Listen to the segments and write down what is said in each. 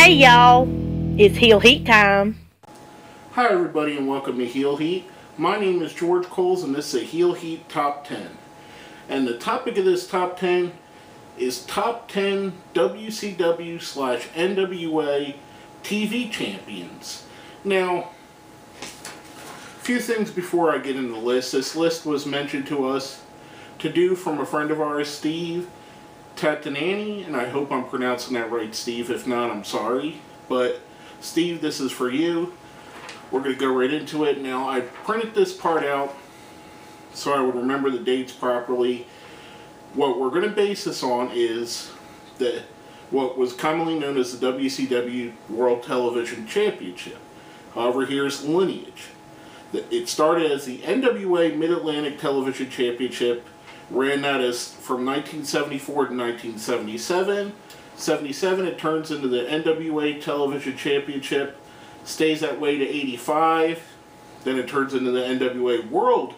Hey y'all, it's Heel Heat time. Hi everybody and welcome to Heel Heat. My name is George Coles and this is a Heel Heat Top 10. And the topic of this Top 10 is Top 10 WCW/NWA TV Champions. Now, a few things before I get into the list. This list was mentioned to us to do from a friend of ours, Steve Tatanani, and I hope I'm pronouncing that right, Steve. If not, I'm sorry. But, Steve, this is for you. We're going to go right into it. Now, I printed this part out so I would remember the dates properly. What we're going to base this on is what was commonly known as the WCW World Television Championship. However, here's the lineage. It started as the NWA Mid-Atlantic Television Championship, ran that as from 1974 to 1977. 77, it turns into the NWA Television Championship, stays that way to 85, then it turns into the NWA World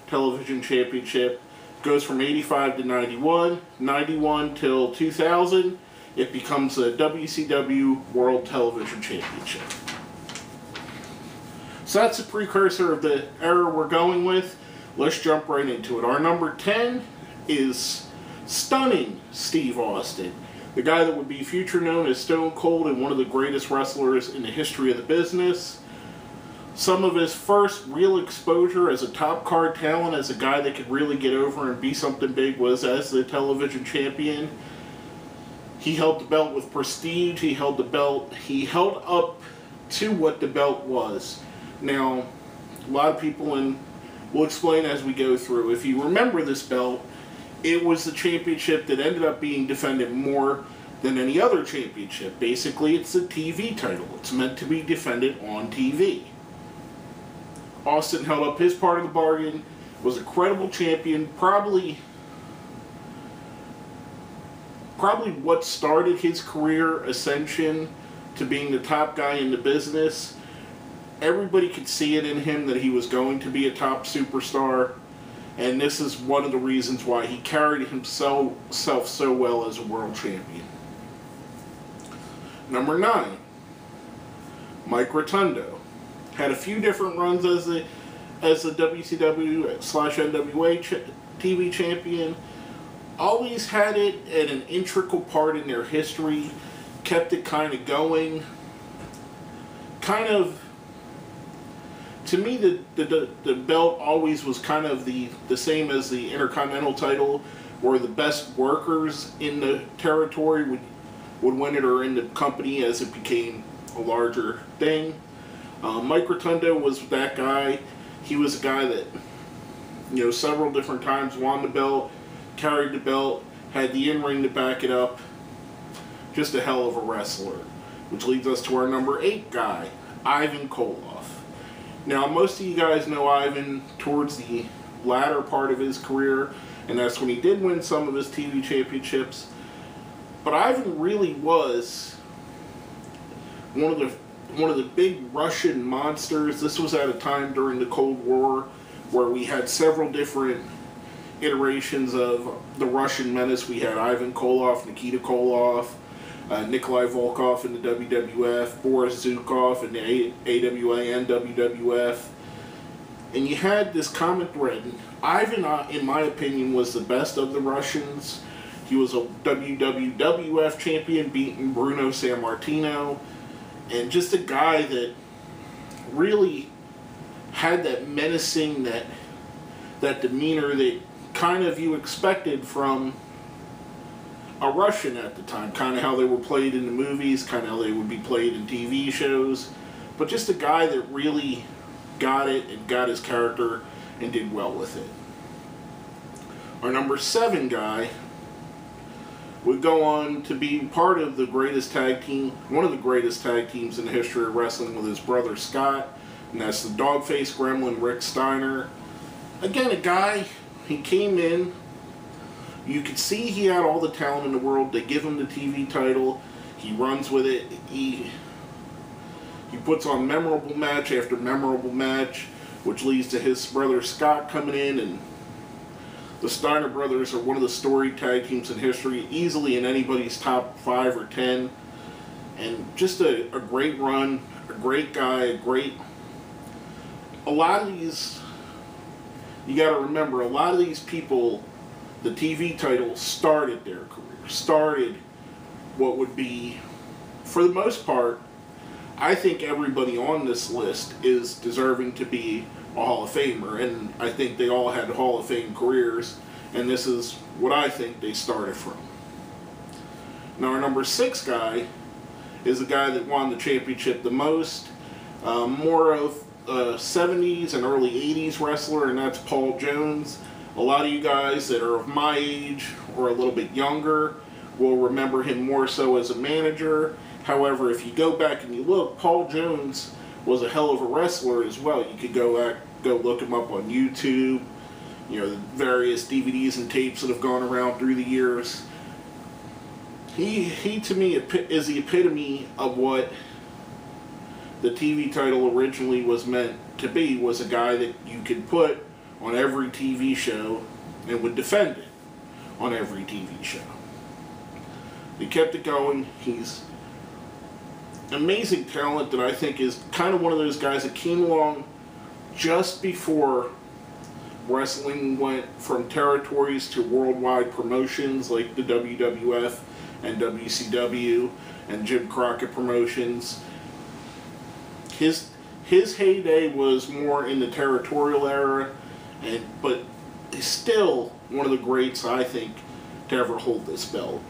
Television Championship, goes from 85 to 91, 91 till 2000, it becomes the WCW World Television Championship. So that's a precursor of the era we're going with. Let's jump right into it. Our number 10 is stunning Steve Austin, the guy that would be future known as Stone Cold and one of the greatest wrestlers in the history of the business. Some of his first real exposure as a top card talent, as a guy that could really get over and be something big, was as the television champion. He held the belt with prestige. He held up to what the belt was. Now, a lot of people, and we'll explain as we go through, if you remember this belt, it was the championship that ended up being defended more than any other championship. Basically, it's the TV title. It's meant to be defended on TV. Austin held up his part of the bargain, was a credible champion, probably what started his career ascension to being the top guy in the business. Everybody could see it in him that he was going to be a top superstar, and this is one of the reasons why he carried himself so well as a world champion. Number 9, Mike Rotundo. Had a few different runs as the WCW/NWA TV champion. Always had it at an integral part in their history. Kept it kind of going. To me, the belt always was kind of the same as the Intercontinental title, where the best workers in the territory would win it, or in the company as it became a larger thing. Mike Rotundo was that guy. He was a guy that, several different times won the belt, carried the belt, had the in-ring to back it up. Just a hell of a wrestler. Which leads us to our number 8 guy, Ivan Koloff. Now, most of you guys know Ivan towards the latter part of his career, and that's when he did win some of his TV championships. But Ivan really was one of the big Russian monsters. This was at a time during the Cold War where we had several different iterations of the Russian menace. We had Ivan Koloff, Nikita Koloff, Nikolai Volkov in the WWF, Boris Zukov in the AWA and WWF. And you had this common thread. Ivan, in my opinion, was the best of the Russians. He was a WWF champion, beating Bruno Sammartino. And just a guy that really had that menacing, that demeanor that kind of you expected from a Russian at the time. Kind of how they were played in the movies, kind of how they would be played in TV shows. But just a guy that really got it and got his character and did well with it. Our number 7 guy would go on to be part of the greatest tag team, one of the greatest tag teams in the history of wrestling, with his brother Scott, and that's the dog-faced gremlin Rick Steiner. Again, a guy, he came in, you could see he had all the talent in the world. They give him the TV title, he runs with it, he puts on memorable match after memorable match, which leads to his brother Scott coming in, and the Steiner Brothers are one of the storied tag teams in history, easily in anybody's top 5 or 10. And just a great run, a great guy, a lot of these, you got to remember, a lot of these people, the TV title started their career, started what would be, for the most part, I think everybody on this list is deserving to be a Hall of Famer, and I think they all had Hall of Fame careers, and this is what I think they started from. Now our number 6 guy is a guy that won the championship the most, more of a 70s and early 80s wrestler, and that's Paul Jones. A lot of you guys that are of my age or a little bit younger will remember him more so as a manager. However, if you go back and you look, Paul Jones was a hell of a wrestler as well. You could go look him up on YouTube, you know, the various DVDs and tapes that have gone around through the years. He to me is the epitome of what the TV title originally was meant to be, was a guy that you could put on every TV show and would defend it on every TV show. He kept it going. He's amazing talent that I think is kind of one of those guys that came along just before wrestling went from territories to worldwide promotions like the WWF and WCW and Jim Crockett Promotions. His heyday was more in the territorial era, but he's still one of the greats, I think, to ever hold this belt.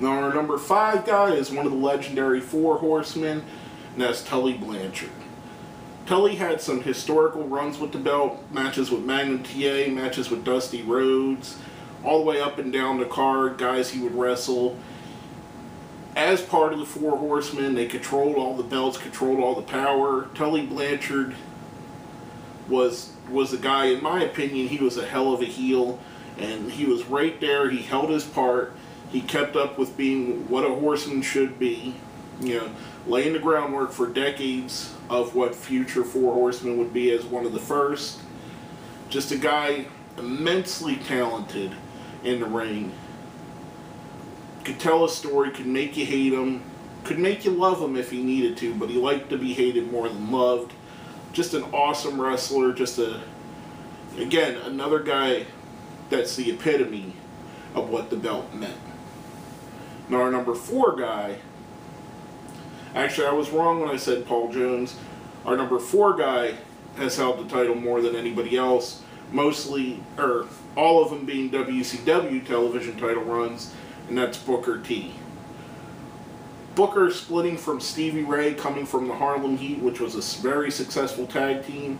Now our number 5 guy is one of the legendary 4 Horsemen, and that's Tully Blanchard. Tully had some historical runs with the belt, matches with Magnum TA, matches with Dusty Rhodes, all the way up and down the card, guys he would wrestle. As part of the 4 Horsemen, they controlled all the belts, controlled all the power. Tully Blanchard was a guy, in my opinion, he was a hell of a heel, and he was right there, he held his part. He kept up with being what a horseman should be, you know, laying the groundwork for decades of what future 4 Horsemen would be as one of the first. Just a guy immensely talented in the ring. Could tell a story, could make you hate him, could make you love him if he needed to, but he liked to be hated more than loved. Just an awesome wrestler, again, another guy that's the epitome of what the belt meant. Now our number 4 guy, actually I was wrong when I said Paul Jones. Our number 4 guy has held the title more than anybody else, mostly, or all of them being WCW television title runs, and that's Booker T. Booker splitting from Stevie Ray, coming from the Harlem Heat, which was a very successful tag team.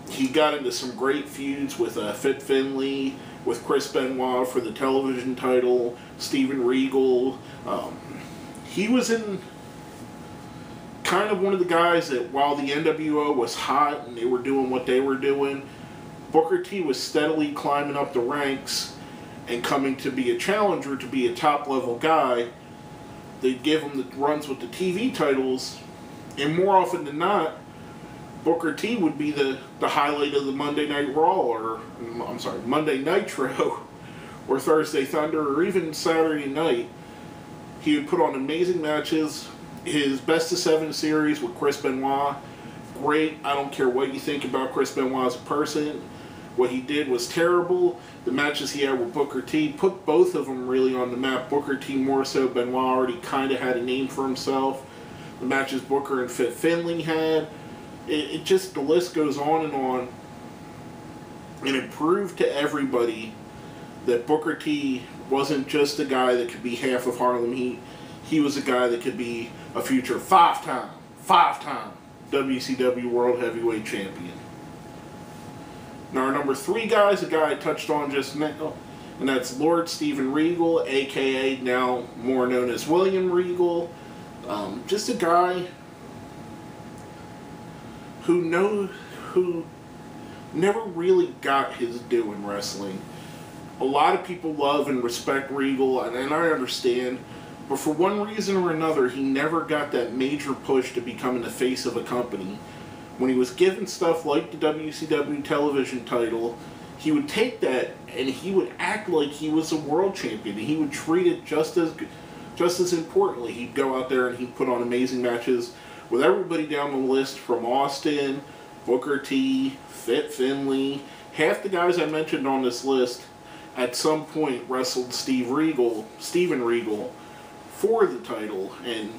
He got into some great feuds with Fit Finlay, with Chris Benoit for the television title, Steven Regal. He was in kind of one of the guys that while the NWO was hot and they were doing what they were doing, Booker T was steadily climbing up the ranks and coming to be a challenger, to be a top-level guy. They'd give him the runs with the TV titles, and more often than not, Booker T would be the highlight of the Monday Night Raw, or, I'm sorry, Monday Nitro, or Thursday Thunder, or even Saturday Night. He would put on amazing matches. His Best of 7 series with Chris Benoit, great. I don't care what you think about Chris Benoit as a person. What he did was terrible. The matches he had with Booker T put both of them really on the map. Booker T more so. Benoit already kind of had a name for himself. The matches Booker and Fit Finlay had, it just, the list goes on. And it proved to everybody that Booker T wasn't just a guy that could be half of Harlem Heat. He was a guy that could be a future five-time WCW World Heavyweight Champion. Now our number 3 guy is a guy I touched on just now, and that's Lord Steven Regal, aka now more known as William Regal. Just a guy who never really got his due in wrestling. A lot of people love and respect Regal, and I understand, but for one reason or another, he never got that major push to becoming the face of a company. When he was given stuff like the WCW television title, he would take that and he would act like he was a world champion. He would treat it just as just as importantly, he'd go out there and he'd put on amazing matches with everybody down the list, from Austin, Booker T, Fit Finlay. Half the guys I mentioned on this list at some point wrestled Steven Regal for the title and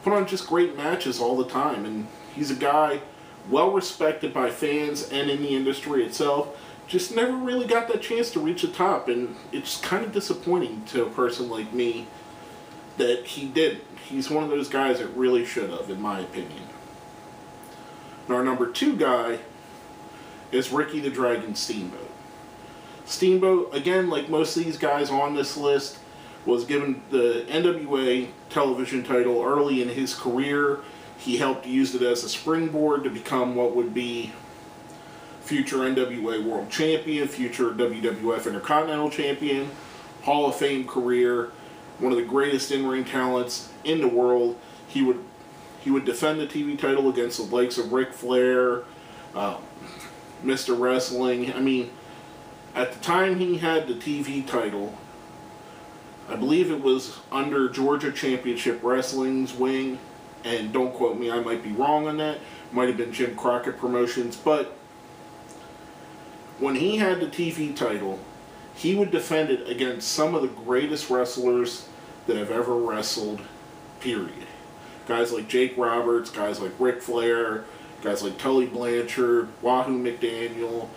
put on just great matches all the time. And he's a guy well respected by fans and in the industry itself. Just never really got that chance to reach the top, and it's kind of disappointing to a person like me that he didn't. He's one of those guys that really should have, in my opinion. And our number 2 guy is Ricky the Dragon Steamboat. Steamboat, again, like most of these guys on this list, was given the NWA television title early in his career. He helped use it as a springboard to become what would be future NWA World Champion, future WWF Intercontinental Champion, Hall of Fame career, one of the greatest in-ring talents in the world. He would defend the TV title against the likes of Ric Flair, Mr. Wrestling. I mean, at the time he had the TV title, I believe it was under Georgia Championship Wrestling's wing, and don't quote me, I might be wrong on that. Might have been Jim Crockett Promotions, but when he had the TV title, he would defend it against some of the greatest wrestlers that have ever wrestled, period. Guys like Jake Roberts, guys like Ric Flair, guys like Tully Blanchard, Wahoo McDaniel.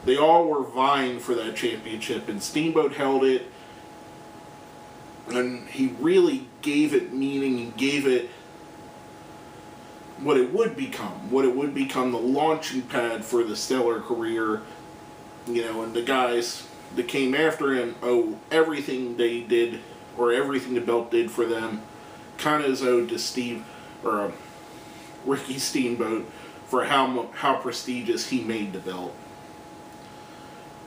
They all were vying for that championship, and Steamboat held it, and he really gave it meaning and gave it what it would become the launching pad for the stellar career. You know, and the guys that came after him owe everything they did, or everything the belt did for them, kind of is owed to Ricky Steamboat for how prestigious he made the belt.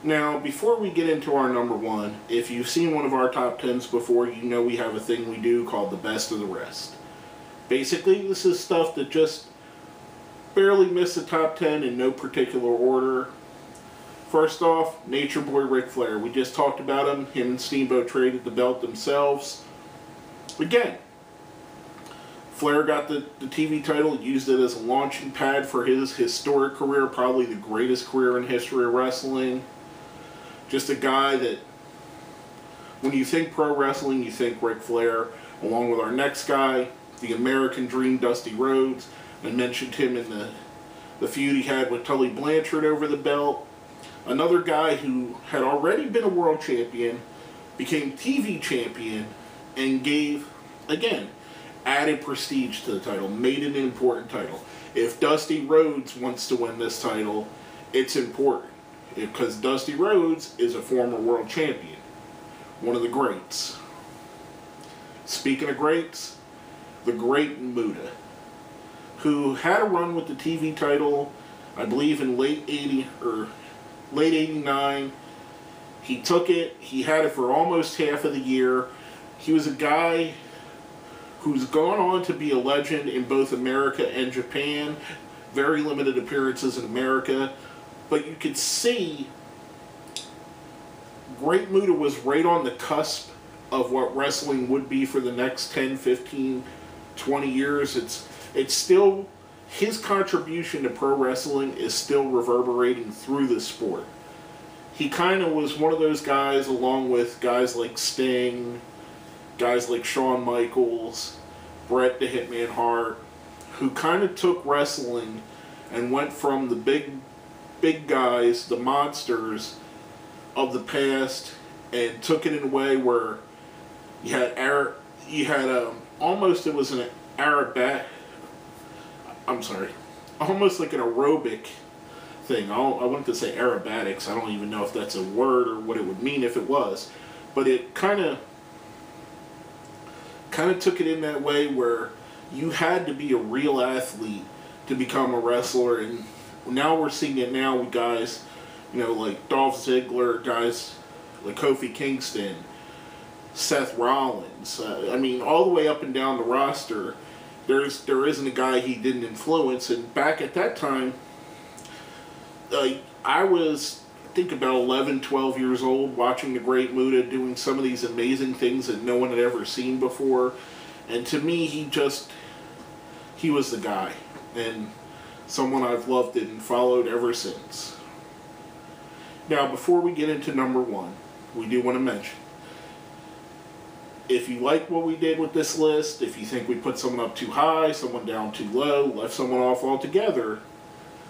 Now, before we get into our number 1, if you've seen one of our top 10s before, you know we have a thing we do called the best of the rest. Basically, this is stuff that just barely missed the top 10 in no particular order. First off, Nature Boy Ric Flair. We just talked about him. Him and Steamboat traded the belt themselves. Again, Flair got the TV title, used it as a launching pad for his historic career, probably the greatest career in history of wrestling. Just a guy that, when you think pro wrestling, you think Ric Flair. Along with our next guy, the American Dream, Dusty Rhodes. I mentioned him in the feud he had with Tully Blanchard over the belt. Another guy who had already been a world champion, became TV champion, and gave, again, added prestige to the title, made it an important title. If Dusty Rhodes wants to win this title, it's important, because Dusty Rhodes is a former world champion, one of the greats. Speaking of greats, the Great Muta, who had a run with the TV title, I believe in late 89. He took it. He had it for almost half of the year. He was a guy who's gone on to be a legend in both America and Japan. Very limited appearances in America. But you could see Great Muta was right on the cusp of what wrestling would be for the next 10, 15, 20 years. It's still, his contribution to pro wrestling is still reverberating through the sport. He kind of was one of those guys, along with guys like Sting, guys like Shawn Michaels, Bret the Hitman Hart, who kind of took wrestling and went from the big guys, the monsters of the past, and took it in a way where you had almost, it was an almost like an aerobic thing. I wanted to say aerobatics. I don't even know if that's a word or what it would mean if it was. But it kind of took it in that way where you had to be a real athlete to become a wrestler. And now we're seeing it now with guys, you know, like Dolph Ziggler, guys like Kofi Kingston, Seth Rollins. I mean, all the way up and down the roster, there isn't a guy he didn't influence. And back at that time, I was think about 11, 12 years old, watching the Great Muta doing some of these amazing things that no one had ever seen before. And to me, he was the guy. And someone I've loved and followed ever since. Now, before we get into number one, we do want to mention, if you like what we did with this list, if you think we put someone up too high, someone down too low, left someone off altogether,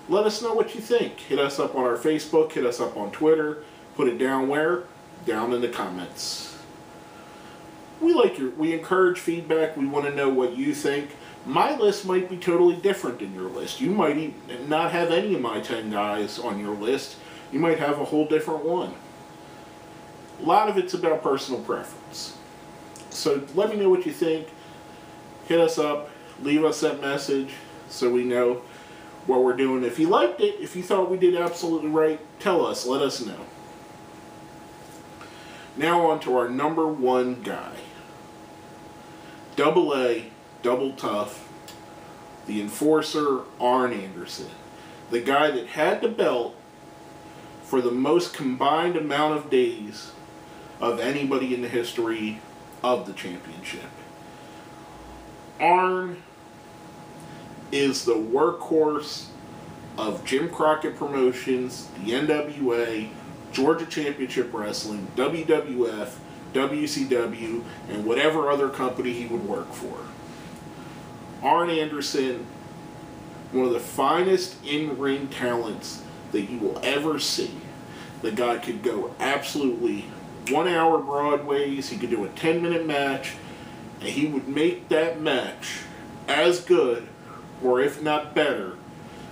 let us know what you think. Hit us up on our Facebook, hit us up on Twitter, put it down where? Down in the comments. We encourage feedback. We want to know what you think. My list might be totally different than your list. You might not have any of my 10 guys on your list. You might have a whole different one. A lot of it's about personal preference. So let me know what you think. Hit us up. Leave us that message so we know what we're doing. If you liked it, if you thought we did absolutely right, tell us. Let us know. Now on to our number one guy. Double A, double tough, the enforcer, Arn Anderson. The guy that had the belt for the most combined amount of days of anybody in the history of the championship. Arn is the workhorse of Jim Crockett Promotions, the NWA, Georgia Championship Wrestling, WWF, WCW, and whatever other company he would work for. Arn Anderson, one of the finest in-ring talents that you will ever see. The guy could go absolutely 1 hour Broadways, he could do a 10-minute match, and he would make that match as good, or if not better,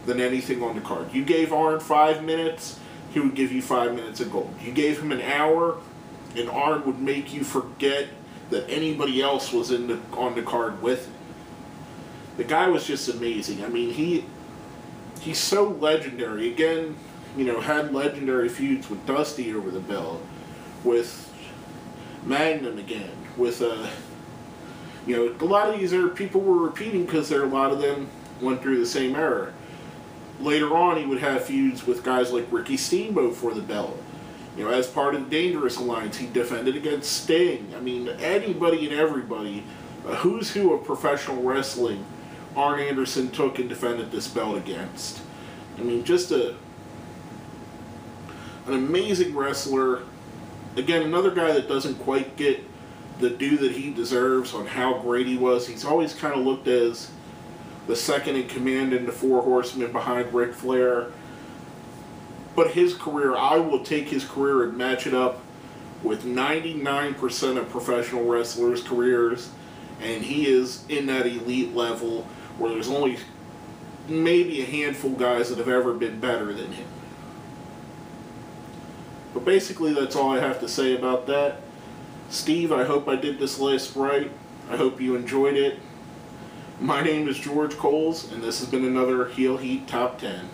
than anything on the card. You gave Arn 5 minutes, he would give you 5 minutes of gold. You gave him an hour, and Arn would make you forget that anybody else was on the card with him. The guy was just amazing. I mean, he's so legendary. Again, you know, had legendary feuds with Dusty over the belt, with Magnum again, with you know, a lot of these people were repeating because a lot of them went through the same era. Later on, he would have feuds with guys like Ricky Steamboat for the belt. You know, as part of the Dangerous Alliance, he defended against Sting. I mean, anybody and everybody, a who's who of professional wrestling, Arn Anderson took and defended this belt against. I mean, just an amazing wrestler. Again, another guy that doesn't quite get the due that he deserves on how great he was. He's always kind of looked as the second in command in the Four Horsemen behind Ric Flair. But his career, I will take his career and match it up with 99% of professional wrestlers' careers, and he is in that elite level where there's only maybe a handful of guys that have ever been better than him. But basically, that's all I have to say about that. Steve, I hope I did this list right. I hope you enjoyed it. My name is George Coles, and this has been another Heel Heat Top 10.